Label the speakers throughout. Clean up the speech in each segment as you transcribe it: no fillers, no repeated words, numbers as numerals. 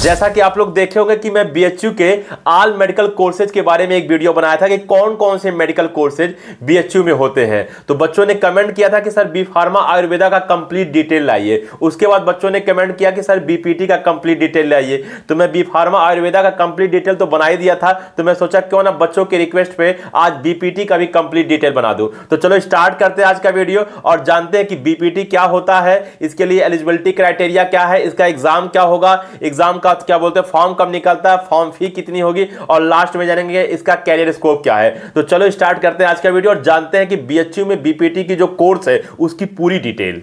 Speaker 1: जैसा कि आप लोग देखे होंगे कि मैं बीएचयू के ऑल मेडिकल कोर्सेज के बारे में एक वीडियो बनाया था कि कौन कौन से मेडिकल कोर्सेज बीएचयू में होते हैं। तो बच्चों ने कमेंट किया था कि सर बी फार्मा आयुर्वेदा का कंप्लीट डिटेल लाइए। उसके बाद बच्चों ने कमेंट किया कि सर बीपीटी का कंप्लीट डिटेल लाइए। तो मैं बी फार्मा आयुर्वेदा का कंप्लीट डिटेल तो बना ही दिया था, तो मैं सोचा क्यों ना बच्चों के रिक्वेस्ट पे आज बीपीटी का भी कंप्लीट डिटेल बना दूं। तो चलो स्टार्ट करते हैं आज का वीडियो और जानते हैं कि बीपीटी क्या होता है, इसके लिए एलिजिबिलिटी क्राइटेरिया क्या है, इसका एग्जाम क्या होगा, एग्जाम का क्या बोलते हैं फॉर्म कब निकलता है, फॉर्म फी कितनी होगी और लास्ट में जानेंगे इसका कैरियर स्कोप क्या है। तो चलो स्टार्ट करते हैं आज का वीडियो और जानते हैं कि बीएचयू में बीपीटी की जो कोर्स है उसकी पूरी डिटेल।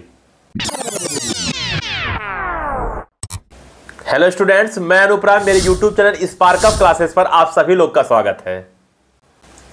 Speaker 1: हेलो स्टूडेंट्स, मैं अनुप्राम, मेरे YouTube channel spark up classes पर आप सभी लोग का स्वागत है।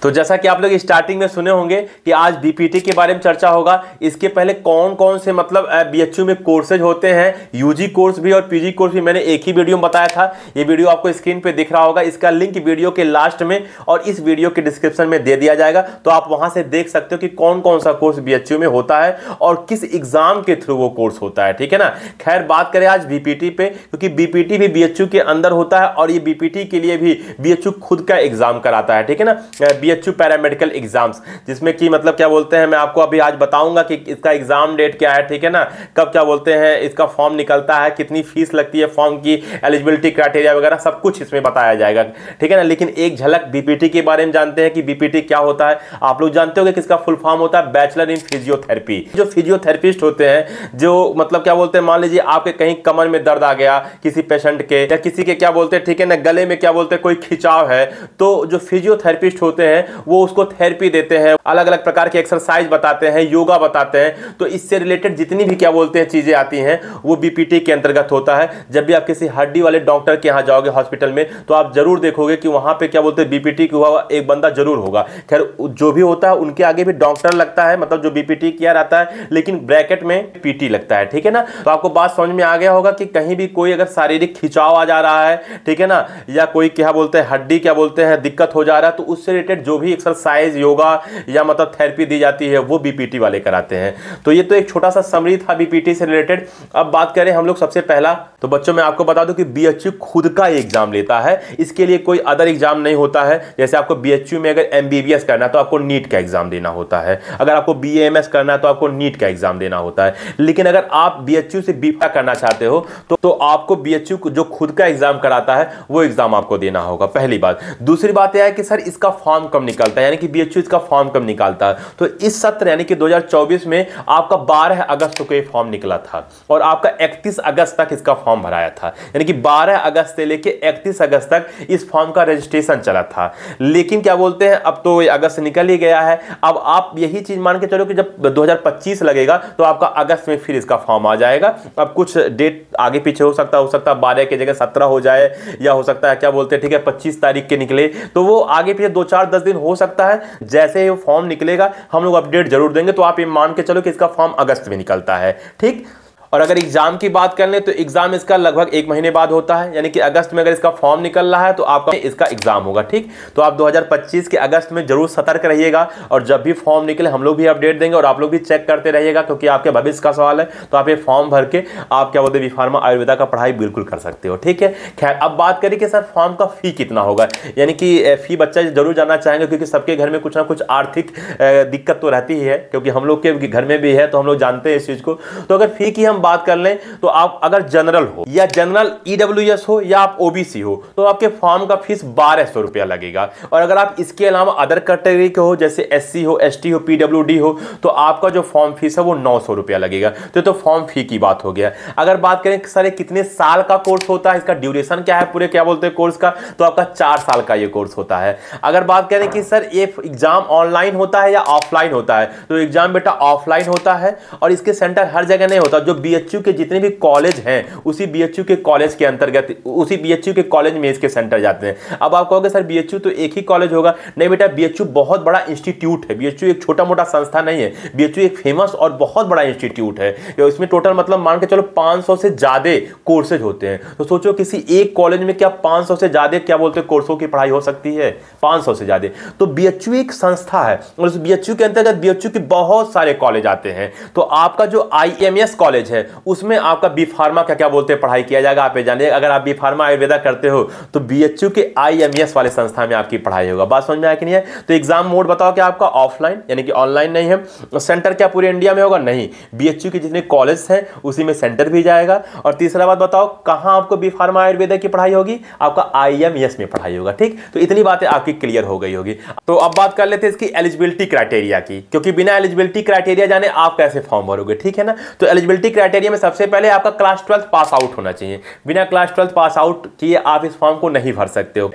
Speaker 1: तो जैसा कि आप लोग स्टार्टिंग में सुने होंगे कि आज बीपीटी के बारे में चर्चा होगा। इसके पहले कौन कौन से मतलब बीएचयू में कोर्सेज होते हैं, यूजी कोर्स भी और पीजी कोर्स भी मैंने एक ही वीडियो में बताया था। ये वीडियो आपको स्क्रीन पे दिख रहा होगा, इसका लिंक वीडियो के लास्ट में और इस वीडियो के डिस्क्रिप्शन में दे दिया जाएगा। तो आप वहां से देख सकते हो कि कौन कौन सा कोर्स बीएचयू में होता है और किस एग्जाम के थ्रू वो कोर्स होता है, ठीक है ना। खैर बात करें आज बीपीटी पे, क्योंकि बीपीटी भी बीएचयू के अंदर होता है और ये बीपीटी के लिए भी बीएचयू खुद का एग्जाम कराता है, ठीक है ना। बीएचयू पैरामेडिकल एग्जाम्स, जिसमें कि मतलब क्या बोलते हैं, मैं आपको अभी आज बताऊंगा कि इसका एग्जाम डेट क्या है, ठीक है ना, कब क्या बोलते हैं इसका फॉर्म निकलता है, कितनी फीस लगती है फॉर्म की, एलिजिबिलिटी क्राइटेरिया वगैरह सब कुछ इसमें बताया जाएगा, ठीक है ना। लेकिन एक झलक बीपीटी के बारे में जानते हैं कि बीपीटी क्या होता है। आप लोग जानते होंगे कि इसका फुल फॉर्म होता है बैचलर इन फिजियोथेरेपी। जो फिजियोथेरेपिस्ट होते हैं, जो मतलब क्या बोलते हैं, मान लीजिए आपके कहीं कमर में दर्द आ गया किसी पेशेंट के, या किसी के क्या बोलते हैं, ठीक है ना, गले में क्या बोलते हैं कोई खिंचाव है, तो जो फिजियोथेरेपिस्ट होते हैं वो उसको थेरेपी देते हैं, अलग अलग प्रकार के एक्सरसाइज बताते हैं, योगा बताते हैं। तो इससे रिलेटेड जितनी भी क्या बोलते हैं चीजें आती हैं वो बीपीटी के अंतर्गत होता है। जब भी आप किसी हड्डी वाले डॉक्टर के यहां जाओगे हॉस्पिटल में, तो आप जरूर देखोगे कि वहां पे क्या बोलते हैं बीपीटी किया हुआ एक बंदा जरूर होगा। खैर जो भी होता है उनके आगे भी डॉक्टर लगता है, मतलब जो बीपीटी किया रहता है, लेकिन ब्रैकेट में पीटी लगता है, ठीक है ना। तो आपको बात समझ में आ गया होगा कि कहीं भी कोई अगर शारीरिक खिंचाव आ जा रहा है, ठीक है ना, या कोई क्या बोलते हैं हड्डी क्या बोलते हैं दिक्कत हो जा रहा है, तो उससे रिलेटेड जो भी एक्सरसाइज योगा या मतलब थेरेपी दी जाती है वो बीपीटी वाले कराते हैं। तो ये तो एक छोटा सा समरी था बीपीटी से रिलेटेड। अब बात करें हम लोग सबसे पहला, तो बच्चों मैं आपको बता दूं कि बीएचयू खुद का एग्जाम लेता है, इसके लिए कोई अदर एग्जाम नहीं होता है। जैसे आपको बीएचयू में अगर एमबीबीएस करना है तो आपको नीट का एग्जाम देना होता है, अगर आपको बीएमएस करना है तो आपको नीट का एग्जाम देना होता है। लेकिन अगर आप बीएचयू से बीफा करना चाहते हो तो आपको बीएचयू जो खुद का एग्जाम कराता है वो एग्जाम आपको देना होगा, पहली बात। दूसरी बात यह है कि सर इसका फॉर्म कब निकलता है, यानी कि बीएचयू इसका फॉर्म कब निकालता है। तो इस सत्र यानी कि 2024 में आपका 12 अगस्त को ये फॉर्म निकला था और आपका 31 अगस्त तक इसका फॉर्म भराया था, यानी कि 12 अगस्त से लेके 31 अगस्त तक इस फॉर्म का रजिस्ट्रेशन चला था। लेकिन क्या बोलते हैं अब तो अगस्त निकल ही गया है। अब आप यही चीज मान के चलो कि जब 2025 लगेगा तो आपका अगस्त में फिर इसका फॉर्म आ जाएगा। अब कुछ डेट आगे पीछे हो सकता है 12 की जगह 17 हो जाए, या हो सकता है क्या बोलते हैं, ठीक है, 25 तारीख के निकले, तो वो आगे पीछे 2-4-10 दिन हो सकता है। जैसे फॉर्म निकलेगा हम लोग अपडेट जरूर देंगे। तो आप ये मान के चलो कि इसका फॉर्म अगस्त में निकलता है, ठीक। और अगर एग्जाम की बात कर लें तो एग्जाम इसका लगभग 1 महीने बाद होता है, यानी कि अगस्त में अगर इसका फॉर्म निकल रहा है तो आपका इसका एग्जाम होगा, ठीक। तो आप 2025 के अगस्त में जरूर सतर्क रहिएगा और जब भी फॉर्म निकले हम लोग भी अपडेट देंगे और आप लोग भी चेक करते रहिएगा, क्योंकि आपके भविष्य का सवाल है। तो आप ये फॉर्म भर के आप क्या बोलते हैं बीफार्मा आयुर्वेदा का पढ़ाई बिल्कुल कर सकते हो, ठीक है। खैर अब बात करें कि सर फॉर्म का फी कितना होगा, यानी कि फी बच्चा जरूर जानना चाहेंगे, क्योंकि सबके घर में कुछ ना कुछ आर्थिक दिक्कत तो रहती ही है, क्योंकि हम लोग के घर में भी है तो हम लोग जानते हैं इस चीज को। तो अगर फी की हम बात कर लें तो आप अगर जनरल हो या जनरल ईडब्ल्यूएस हो या आप ओबीसी हो तो आपके फॉर्म का फीस 1200 रुपया लगेगा। और अगर आप इसके अलावा अदर कैटेगरी के हो, जैसे एससी हो, एसटी हो, पीडब्ल्यूडी हो, तो आपका जो फॉर्म फीस है वो 900 रुपया लगेगा। तो फॉर्म फी की बात हो गया। अगर बात करें सर कितने साल का कोर्स होता है, इसका ड्यूरेशन क्या है पूरे क्या बोलते हैं कोर्स का, तो आपका 4 साल का ये कोर्स होता है। अगर बात करें कि सर ये एग्जाम ऑनलाइन होता है या ऑफलाइन होता है, तो एग्जाम बेटा ऑफलाइन होता है और इसके सेंटर हर जगह नहीं होता। जो बीएचयू के जितने भी कॉलेज हैं उसी बीएचयू के कॉलेज के अंतर्गत, उसी बीएचयू के कॉलेज में इसके सेंटर जाते हैं। अब आप कहोगे सर बीएचयू तो एक ही कॉलेज होगा, नहीं बेटा, बीएचयू बहुत बड़ा इंस्टीट्यूट है। बीएचयू एक छोटा मोटा संस्था नहीं है, बीएचयू एक फेमस और बहुत बड़ा इंस्टीट्यूट है। इसमें टोटल मतलब मान के चलो 500 से ज्यादा कोर्सेज होते हैं। तो सोचो किसी एक कॉलेज में क्या 500 से ज्यादा क्या बोलते हैं कोर्सों की पढ़ाई हो सकती है, 500 से ज्यादा। तो बीएचयू एक संस्था है और उस बीएचयू के अंतर्गत बीएचयू के बहुत सारे कॉलेज आते हैं। तो आपका जो आईएमएस कॉलेज है है उसमें आपका बी फार्मा का क्या बोलते हैं पढ़ाई किया जाएगा, आप ये जानिए। अगर आप बी फार्मा आयुर्वेदा करते हो तो बीएचयू के आईएमएस वाले संस्था में आपकी पढ़ाई होगा। बात समझ में आया कि नहीं है? तो एग्जाम मोड बताओ क्या आपका ऑफलाइन यानी कि ऑनलाइन नहीं है। सेंटर क्या पूरे इंडिया में होगा? नहीं, बीएचयू के जितने कॉलेज हैं उसी में सेंटर भी जाएगा। और तीसरा बात बताओ कहां आपको बी फार्मा आयुर्वेदा की पढ़ाई होगी? आपका आईएमएस में पढ़ाई होगा। ठीक, तो इतनी बातें आपकी क्लियर हो गई होगी। तो अब बात कर लेते हैं इसकी एलिजिबिलिटी क्राइटेरिया की, क्योंकि बिना एलिजिबिलिटी क्राइटेरिया जाने आप कैसे फॉर्म भरोगे, ठीक है ना। तो एलिजिबिलिटी क्राइटेरिया में सबसे पहले आपका क्लास 12 पास आउट होना चाहिए। बिना क्लास 12 पास आउट किए आप इस फॉर्म को नहीं भर सकते हो।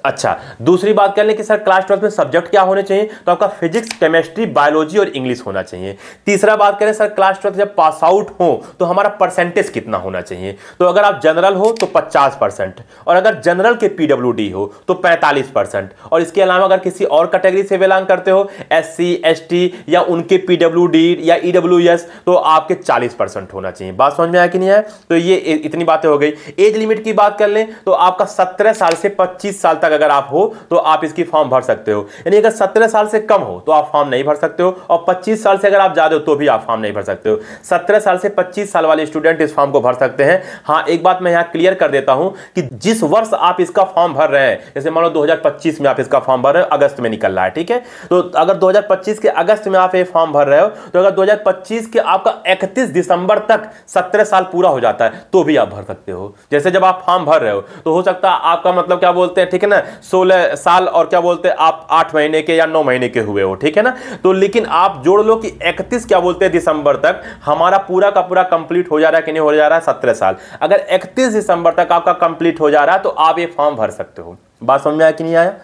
Speaker 1: अच्छा, दूसरी बात कर लें कि सर क्लास 12 में सब्जेक्ट क्या होने चाहिए, तो आपका फिजिक्स, केमिस्ट्री, बायोलॉजी और इंग्लिश होना चाहिए। तीसरा बात करें सर क्लास 12 जब पास आउट हो तो हमारा परसेंटेज कितना होना चाहिए, तो अगर आप जनरल हो तो 50% और अगर जनरल के पीडब्ल्यूडी हो तो 45%। और इसके अलावा अगर किसी और कैटेगरी से बिलोंग करते हो, एससी, एसटी या उनके पीडब्ल्यूडी या ईडब्ल्यूएस, तो आपके 40% होना चाहिए। बात समझ में आया कि नहीं आया? तो ये इतनी बातें हो गई। एज लिमिट की बात कर लें तो आपका 17 साल से 25 साल तक अगर आप हो तो आप इसकी फॉर्म भर सकते हो। यानी अगर 17 साल से कम हो तो आप फॉर्म नहीं भर सकते हो, और 25 साल से अगर आप ज्यादा हो तो भी आप फॉर्म नहीं भर सकते हो। 17 साल से 25 साल वाले स्टूडेंट इस फॉर्म को भर सकते हैं। हाँ, एक बात मैं यहां क्लियर कर देता हूं कि जिस वर्ष आप इसका फॉर्म भर रहे हैं, जैसे मान लो 2025 में आप इसका फॉर्म भर रहे हो, अगस्त में निकल रहा है, ठीक है, तो अगर 2025 के अगस्त में आप ये फॉर्म भर रहे हो तो अगर 2025 के आपका 31 दिसंबर तक 17 साल पूरा हो जाता है तो भी आप भर सकते हो। जैसे जब आप फॉर्म भर रहे हो तो हो सकता है आपका मतलब क्या बोलते हैं, ठीक है ना, 16 साल और क्या बोलते हैं आप 8 महीने के या 9 महीने के हुए हो, ठीक है ना। तो लेकिन आप जोड़ लो कि 31 क्या बोलते हैं दिसंबर तक हमारा पूरा का पूरा कंप्लीट हो जा रहा है कि नहीं हो जा रहा है, 17 साल। अगर 31 दिसंबर तक आपका कंप्लीट हो जा रहा है तो आप ये फॉर्म भर सकते हो। बात समझ में आया कि नहीं आया?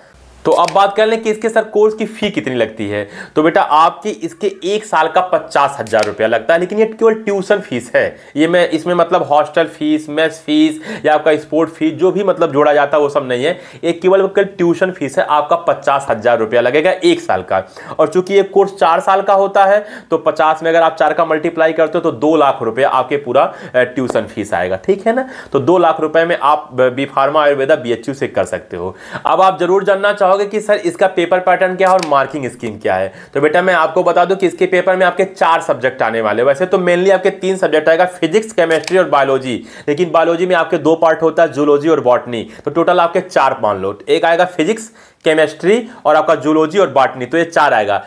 Speaker 1: तो अब बात कर लें कि इसके सर कोर्स की फी कितनी लगती है। तो बेटा आपकी इसके 1 साल का 50,000 रुपया लगता है, लेकिन ये केवल ट्यूशन फीस है। ये मैं इसमें मतलब हॉस्टल फीस, मेस फीस या आपका स्पोर्ट फीस जो भी मतलब जोड़ा जाता है वो सब नहीं है। ये केवल ट्यूशन फीस है, आपका 50,000 रुपया लगेगा 1 साल का। और चूंकि ये कोर्स 4 साल का होता है तो 50 में अगर आप 4 का मल्टीप्लाई करते हो तो 2 लाख रुपया आपके पूरा ट्यूशन फीस आएगा, ठीक है ना। तो 2 लाख रुपए में आप बी फार्मा आयुर्वेदा बीएचयू से कर सकते हो। अब आप जरूर जानना चाहोगे कि सर इसका पेपर पैटर्न क्या है और मार्किंग स्कीम क्या है। तो बेटा मैं आपको बता दूं कि इसके पेपर में आपके 4 सब्जेक्ट आने वाले। वैसे तो मेनली आपके 3 सब्जेक्ट आएगा, फिजिक्स, केमिस्ट्री और बायोलॉजी, लेकिन बायोलॉजी में आपके 2 पार्ट होता है, जूलॉजी और बॉटनी। तो टोटल आपके 4 मान लो, एक आएगा फिजिक्स, केमिस्ट्री और आपका जूलॉजी और बॉटनी, तो ये 4 आएगा।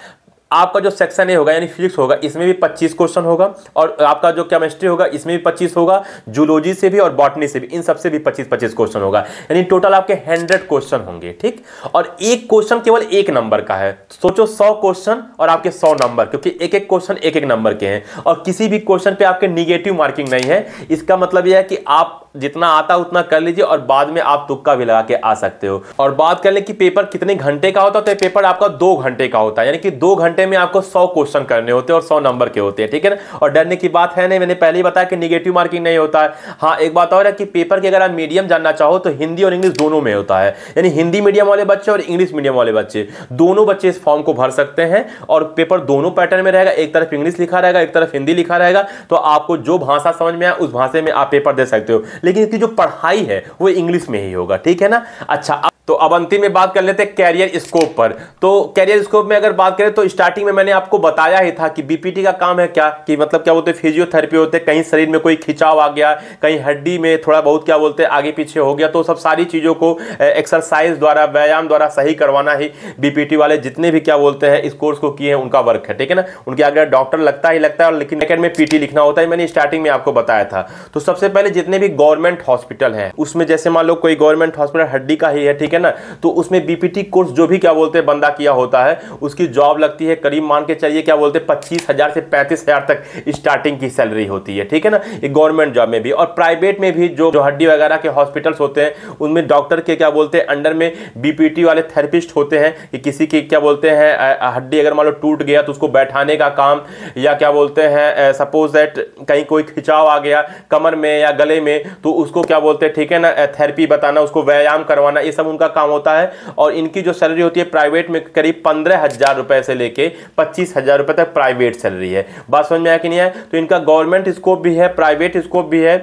Speaker 1: आपका जो सेक्शन ए होगा यानी फिजिक्स होगा इसमें भी 25 क्वेश्चन होगा, और आपका जो केमिस्ट्री होगा इसमें भी 25 होगा, जूलॉजी से भी और बॉटनी से भी, इन सब से भी 25-25 क्वेश्चन होगा। यानी टोटल आपके 100 क्वेश्चन होंगे, ठीक। और एक क्वेश्चन केवल 1 नंबर का है। सोचो 100 क्वेश्चन और आपके 100 नंबर, क्योंकि एक एक क्वेश्चन एक एक नंबर के हैं, और किसी भी क्वेश्चन पे आपके निगेटिव मार्किंग नहीं है। इसका मतलब यह है कि आप जितना आता उतना कर लीजिए और बाद में आप तुक्का भी लगा के आ सकते हो। और बात कर ले कि पेपर कितने घंटे का होता है, तो पेपर आपका 2 घंटे का होता है, यानी कि 2 घंटे में आपको 100 क्वेश्चन करने होते हैं और 100 नंबर के होते हैं, ठीक है ना। और डरने की बात है नहीं, मैंने पहले ही बताया कि निगेटिव मार्किंग नहीं होता है। हाँ, एक बात और है कि पेपर की अगर आप मीडियम जानना चाहो तो हिंदी और इंग्लिश दोनों में होता है, यानी हिंदी मीडियम वाले बच्चे और इंग्लिश मीडियम वाले बच्चे दोनों बच्चे इस फॉर्म को भर सकते हैं। और पेपर दोनों पैटर्न में रहेगा, एक तरफ इंग्लिश लिखा रहेगा, एक तरफ हिंदी लिखा रहेगा। तो आपको जो भाषा समझ में आए उस भाषा में आप पेपर दे सकते हो, लेकिन इसकी जो पढ़ाई है वो इंग्लिश में ही होगा, ठीक है ना। अच्छा, तो अब अंतिम में बात कर लेते हैं कैरियर स्कोप पर। तो कैरियर स्कोप में अगर बात करें तो स्टार्टिंग में मैंने आपको बताया ही था कि बीपीटी का काम है क्या, कि मतलब क्या बोलते हैं फिजियोथेरेपी होते हैं, कहीं शरीर में कोई खिंचाव आ गया, कहीं हड्डी में थोड़ा बहुत क्या बोलते हैं आगे पीछे हो गया, तो सब सारी चीजों को एक्सरसाइज द्वारा, व्यायाम द्वारा सही करवाना ही बीपीटी वाले जितने भी क्या बोलते हैं इस कोर्स को किए हैं उनका वर्क है, ठीक है ना। उनके आगे डॉक्टर लगता ही लगता है, और लेकिन सेकंड में पीटी लिखना होता है, मैंने स्टार्टिंग में आपको बताया था। तो सबसे पहले जितने भी गवर्नमेंट हॉस्पिटल हैं उसमें, जैसे मान लो कोई गवर्नमेंट हॉस्पिटल हड्डी का ही है, ठीक है ना, तो उसमें बीपीटी कोर्स जो भी क्या बोलते हैं बंदा किया होता है उसकी जॉब लगती है करीब मान के चलिए क्या बोलते हैं 25,000 से 35,000 तक स्टार्टिंग की सैलरी होती है, ठीक है ना। ये गवर्नमेंट जॉब में भी, और प्राइवेट में भी जो हड्डी वगैरह के हॉस्पिटल्स होते हैं उनमें डॉक्टर के क्या बोलते हैं अंडर में बीपीटी वाले थेरेपिस्ट होते हैं, कि किसी की क्या बोलते हैं हड्डी अगर मान लो टूट गया तो उसको बैठाने का काम, या क्या बोलते हैं सपोज दैट कहीं कोई खिंचाव आ गया कमर में या गले में तो उसको क्या बोलते हैं, ठीक है ना, थेरेपी बताना, उसको व्यायाम करवाना, ये सब उनका काम होता है। और इनकी जो सैलरी होती है प्राइवेट में करीब 15,000 रुपए से लेके 25,000 रुपए तक प्राइवेट सैलरी है। बात समझ में आया कि नहीं है? तो इनका गवर्नमेंट स्कोप भी है, प्राइवेट स्कोप भी है,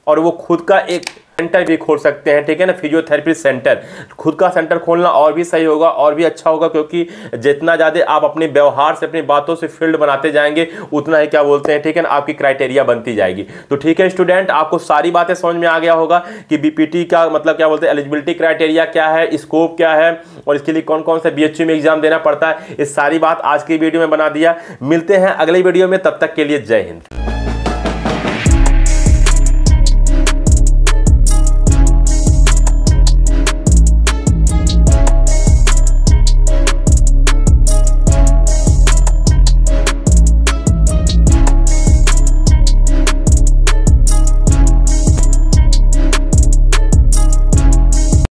Speaker 1: और वो खुद का एक सेंटर भी खोल सकते हैं, ठीक है ना, फिजियोथेरेपी सेंटर। खुद का सेंटर खोलना और भी सही होगा और भी अच्छा होगा, क्योंकि जितना ज़्यादा आप अपने व्यवहार से, अपनी बातों से फील्ड बनाते जाएंगे, उतना ही क्या बोलते हैं, ठीक है ना, आपकी क्राइटेरिया बनती जाएगी। तो ठीक है स्टूडेंट, आपको सारी बातें समझ में आ गया होगा कि बीपीटी का मतलब क्या बोलते हैं, एलिजिबिलिटी क्राइटेरिया क्या है, स्कोप क्या है और इसके लिए कौन कौन सा बीएचयू में एग्जाम देना पड़ता है। इस सारी बात आज की वीडियो में बना दिया। मिलते हैं अगली वीडियो में, तब तक के लिए जय हिंद।